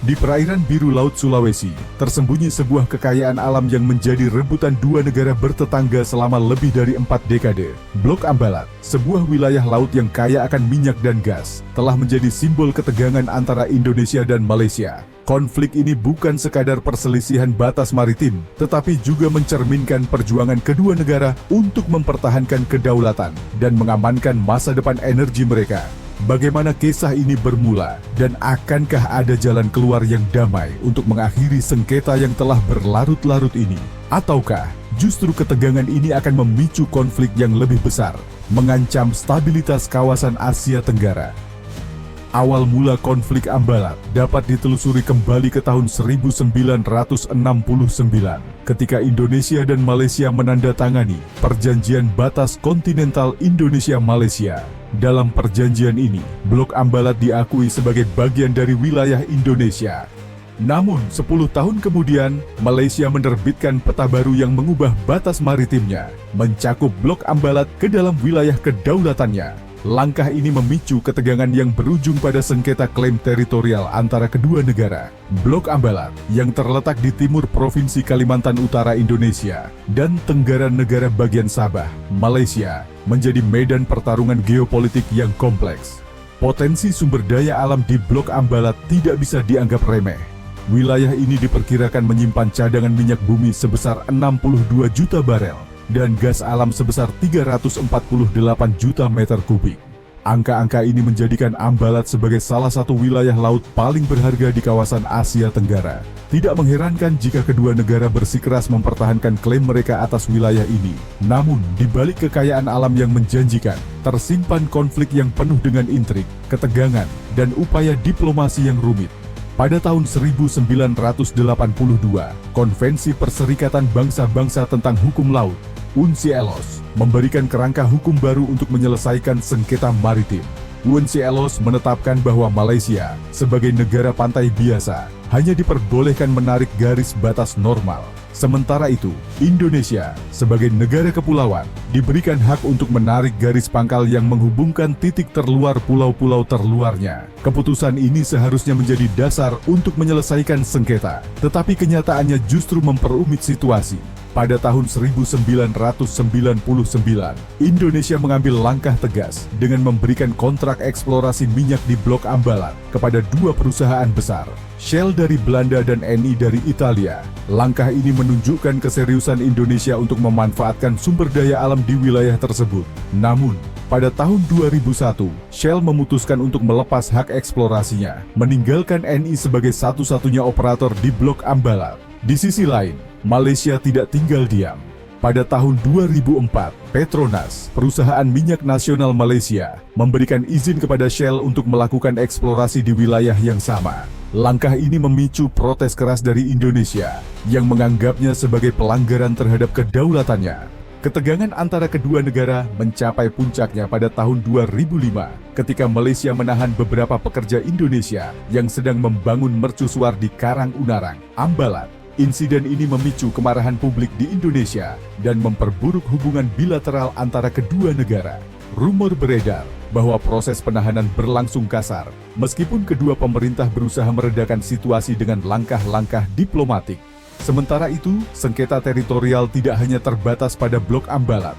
Di perairan biru Laut Sulawesi, tersembunyi sebuah kekayaan alam yang menjadi rebutan dua negara bertetangga selama lebih dari 4 dekade. Blok Ambalat, sebuah wilayah laut yang kaya akan minyak dan gas, telah menjadi simbol ketegangan antara Indonesia dan Malaysia. Konflik ini bukan sekadar perselisihan batas maritim, tetapi juga mencerminkan perjuangan kedua negara untuk mempertahankan kedaulatan dan mengamankan masa depan energi mereka. Bagaimana kisah ini bermula, dan akankah ada jalan keluar yang damai untuk mengakhiri sengketa yang telah berlarut-larut ini? Ataukah justru ketegangan ini akan memicu konflik yang lebih besar, mengancam stabilitas kawasan Asia Tenggara? Awal mula konflik Ambalat dapat ditelusuri kembali ke tahun 1969 ketika Indonesia dan Malaysia menandatangani Perjanjian Batas Kontinental Indonesia-Malaysia. Dalam perjanjian ini, Blok Ambalat diakui sebagai bagian dari wilayah Indonesia. Namun, 10 tahun kemudian, Malaysia menerbitkan peta baru yang mengubah batas maritimnya, mencakup Blok Ambalat ke dalam wilayah kedaulatannya. Langkah ini memicu ketegangan yang berujung pada sengketa klaim teritorial antara kedua negara. Blok Ambalat, yang terletak di timur Provinsi Kalimantan Utara Indonesia dan tenggara negara bagian Sabah, Malaysia, menjadi medan pertarungan geopolitik yang kompleks. Potensi sumber daya alam di Blok Ambalat tidak bisa dianggap remeh. Wilayah ini diperkirakan menyimpan cadangan minyak bumi sebesar 62 juta barel dan gas alam sebesar 348 juta meter kubik. Angka-angka ini menjadikan Ambalat sebagai salah satu wilayah laut paling berharga di kawasan Asia Tenggara. Tidak mengherankan jika kedua negara bersikeras mempertahankan klaim mereka atas wilayah ini. Namun, di balik kekayaan alam yang menjanjikan, tersimpan konflik yang penuh dengan intrik, ketegangan, dan upaya diplomasi yang rumit. Pada tahun 1982, Konvensi Perserikatan Bangsa-Bangsa tentang Hukum Laut (UNCLOS) memberikan kerangka hukum baru untuk menyelesaikan sengketa maritim. UNCLOS menetapkan bahwa Malaysia, sebagai negara pantai biasa, hanya diperbolehkan menarik garis batas normal. Sementara itu, Indonesia, sebagai negara kepulauan, diberikan hak untuk menarik garis pangkal yang menghubungkan titik terluar pulau-pulau terluarnya. Keputusan ini seharusnya menjadi dasar untuk menyelesaikan sengketa, tetapi kenyataannya justru memperumit situasi. Pada tahun 1999, Indonesia mengambil langkah tegas dengan memberikan kontrak eksplorasi minyak di Blok Ambalat kepada dua perusahaan besar, Shell dari Belanda dan Eni dari Italia. Langkah ini menunjukkan keseriusan Indonesia untuk memanfaatkan sumber daya alam di wilayah tersebut. Namun, pada tahun 2001, Shell memutuskan untuk melepas hak eksplorasinya, meninggalkan Eni sebagai satu-satunya operator di Blok Ambalat. Di sisi lain, Malaysia tidak tinggal diam. Pada tahun 2004, Petronas, perusahaan minyak nasional Malaysia, memberikan izin kepada Shell untuk melakukan eksplorasi di wilayah yang sama. Langkah ini memicu protes keras dari Indonesia, yang menganggapnya sebagai pelanggaran terhadap kedaulatannya. Ketegangan antara kedua negara mencapai puncaknya pada tahun 2005, ketika Malaysia menahan beberapa pekerja Indonesia yang sedang membangun mercusuar di Karang Unarang, Ambalat. Insiden ini memicu kemarahan publik di Indonesia dan memperburuk hubungan bilateral antara kedua negara. Rumor beredar bahwa proses penahanan berlangsung kasar, meskipun kedua pemerintah berusaha meredakan situasi dengan langkah-langkah diplomatik. Sementara itu, sengketa teritorial tidak hanya terbatas pada Blok Ambalat.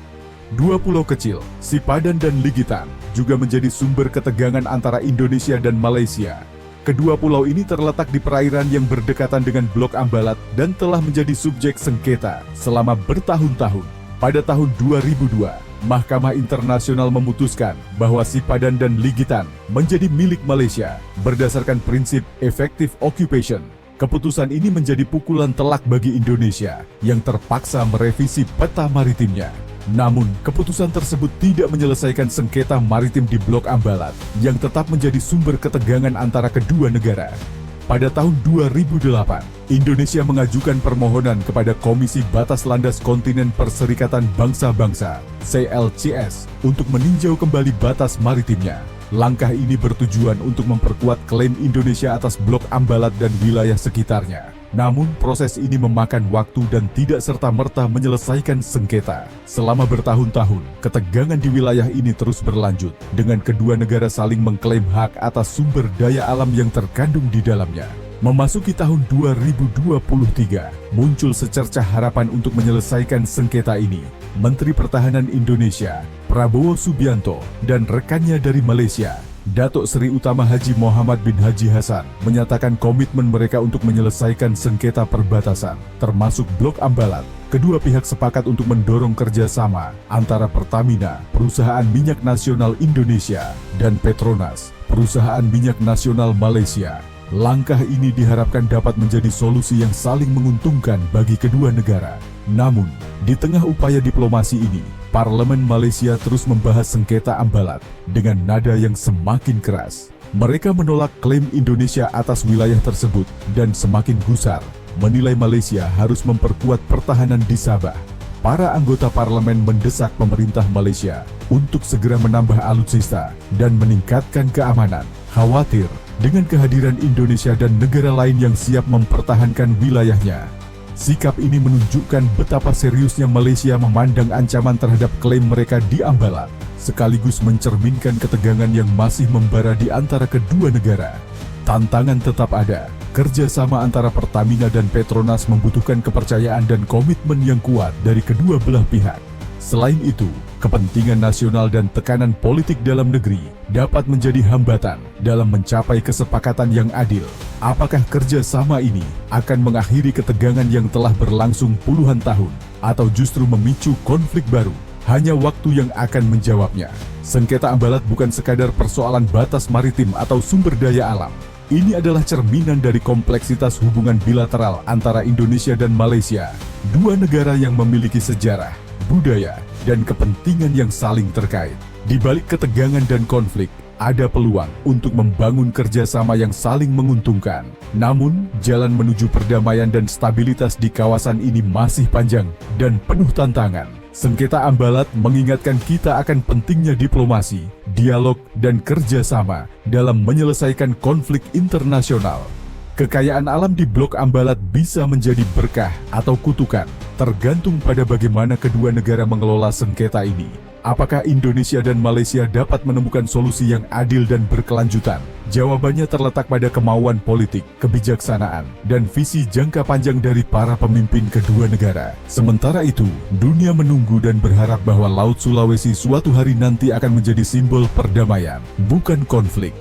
Dua pulau kecil, Sipadan dan Ligitan, juga menjadi sumber ketegangan antara Indonesia dan Malaysia. Kedua pulau ini terletak di perairan yang berdekatan dengan Blok Ambalat dan telah menjadi subjek sengketa selama bertahun-tahun. Pada tahun 2002, Mahkamah Internasional memutuskan bahwa Sipadan dan Ligitan menjadi milik Malaysia berdasarkan prinsip effective occupation. Keputusan ini menjadi pukulan telak bagi Indonesia yang terpaksa merevisi peta maritimnya. Namun, keputusan tersebut tidak menyelesaikan sengketa maritim di Blok Ambalat yang tetap menjadi sumber ketegangan antara kedua negara. Pada tahun 2008, Indonesia mengajukan permohonan kepada Komisi Batas Landas Kontinen Perserikatan Bangsa-Bangsa (CLCS) untuk meninjau kembali batas maritimnya. Langkah ini bertujuan untuk memperkuat klaim Indonesia atas Blok Ambalat dan wilayah sekitarnya. Namun, proses ini memakan waktu dan tidak serta-merta menyelesaikan sengketa. Selama bertahun-tahun, ketegangan di wilayah ini terus berlanjut, dengan kedua negara saling mengklaim hak atas sumber daya alam yang terkandung di dalamnya. Memasuki tahun 2023, muncul secercah harapan untuk menyelesaikan sengketa ini. Menteri Pertahanan Indonesia, Prabowo Subianto, dan rekannya dari Malaysia, Datuk Seri Utama Haji Muhammad bin Haji Hassan, menyatakan komitmen mereka untuk menyelesaikan sengketa perbatasan, termasuk Blok Ambalat. Kedua pihak sepakat untuk mendorong kerjasama antara Pertamina, perusahaan minyak nasional Indonesia, dan Petronas, perusahaan minyak nasional Malaysia. Langkah ini diharapkan dapat menjadi solusi yang saling menguntungkan bagi kedua negara. Namun, di tengah upaya diplomasi ini, Parlemen Malaysia terus membahas sengketa Ambalat dengan nada yang semakin keras. Mereka menolak klaim Indonesia atas wilayah tersebut dan semakin gusar menilai Malaysia harus memperkuat pertahanan di Sabah. Para anggota parlemen mendesak pemerintah Malaysia untuk segera menambah alutsista dan meningkatkan keamanan. Khawatir dengan kehadiran Indonesia dan negara lain yang siap mempertahankan wilayahnya. Sikap ini menunjukkan betapa seriusnya Malaysia memandang ancaman terhadap klaim mereka di Ambalat, sekaligus mencerminkan ketegangan yang masih membara di antara kedua negara. Tantangan tetap ada. Kerjasama antara Pertamina dan Petronas membutuhkan kepercayaan dan komitmen yang kuat dari kedua belah pihak. Selain itu, kepentingan nasional dan tekanan politik dalam negeri dapat menjadi hambatan dalam mencapai kesepakatan yang adil. Apakah kerjasama ini akan mengakhiri ketegangan yang telah berlangsung puluhan tahun, atau justru memicu konflik baru? Hanya waktu yang akan menjawabnya. Sengketa Ambalat bukan sekadar persoalan batas maritim atau sumber daya alam. Ini adalah cerminan dari kompleksitas hubungan bilateral antara Indonesia dan Malaysia, dua negara yang memiliki sejarah, budaya, dan kepentingan yang saling terkait. Di balik ketegangan dan konflik, ada peluang untuk membangun kerjasama yang saling menguntungkan. Namun, jalan menuju perdamaian dan stabilitas di kawasan ini masih panjang dan penuh tantangan. Sengketa Ambalat mengingatkan kita akan pentingnya diplomasi, dialog, dan kerjasama dalam menyelesaikan konflik internasional. Kekayaan alam di Blok Ambalat bisa menjadi berkah atau kutukan, tergantung pada bagaimana kedua negara mengelola sengketa ini. Apakah Indonesia dan Malaysia dapat menemukan solusi yang adil dan berkelanjutan? Jawabannya terletak pada kemauan politik, kebijaksanaan, dan visi jangka panjang dari para pemimpin kedua negara. Sementara itu, dunia menunggu dan berharap bahwa Laut Sulawesi suatu hari nanti akan menjadi simbol perdamaian, bukan konflik.